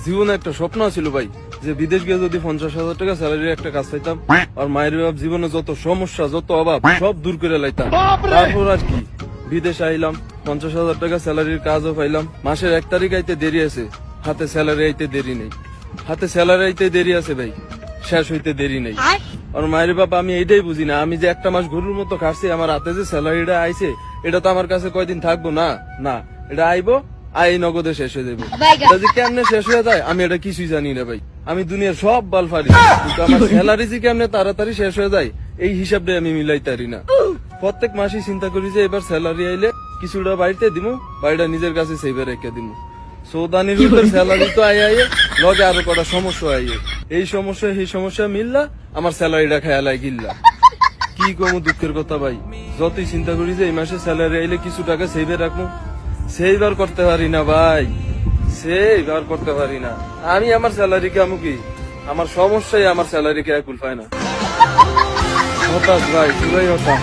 জীবনে একটা স্বপ্ন ছিল ভাই, যে বিদেশ গিয়ে যদি 50,000 টাকা স্যালারি একটা কাজ পাইতাম আর মায়ের বাপ জীবনে যত সমস্যা যত অভাব সব দূর করে লাইতাম। তারপর আর কি, বিদেশ আইলাম, 50,000 টাকা স্যালারির কাজও পাইলাম। মাসের 1 তারিখ আইতে দেরি আছে, হাতে স্যালারি আইতে দেরি নেই। হাতে স্যালারি আইতে দেরি আছে ভাই, শেষ হইতে দেরি নেই। আর মায়ের বাবা আমি এইটাই বুঝি না, আমি যে একটা মাস গরুর মতো খাচ্ছি, আমার হাতে যে স্যালারিটা আইছে এটা তো আমার কাছে কয়দিন থাকবো না। না, এটা আইবো, আই নগদে শেষ হয়ে যাবো। এটা যে কেমনে শেষ হয়ে যায় আমি এটা কিছুই জানি না ভাই। আমি দুনিয়ার সব বাল ফারি, কিন্তু আমার স্যালারি যে কেমনে তাড়াতাড়ি শেষ হয়ে যায় এই হিসাবটা আমি মিলাইতে পারি না। প্রত্যেক মাসে চিন্তা করি যে এবার স্যালারি আইলে কিছুটা বাড়িতে দিমু, বাড়িটা নিজের কাছে সেভে রেখে দিমু। সৌদানির উপর স্যালারি তো আইয়ে লগে আরো কটা সমস্যা আইয়ে, এই সমস্যা মিললা আমার স্যালারিটা খেয়ালাই গিল্লা। কি কমু দুঃখের কথা ভাই, যতই চিন্তা করি যে এই মাসে স্যালারি আইলে কিছু টাকা সেভে রাখবো, সেইবার করতে পারি না ভাই, সেইবার করতে পারি না। আমি আমার স্যালারি কে কি, আমার সমস্যাই আমার স্যালারি কে কুল পায় না। হতাশ ভাই, পুরাই হতাশ।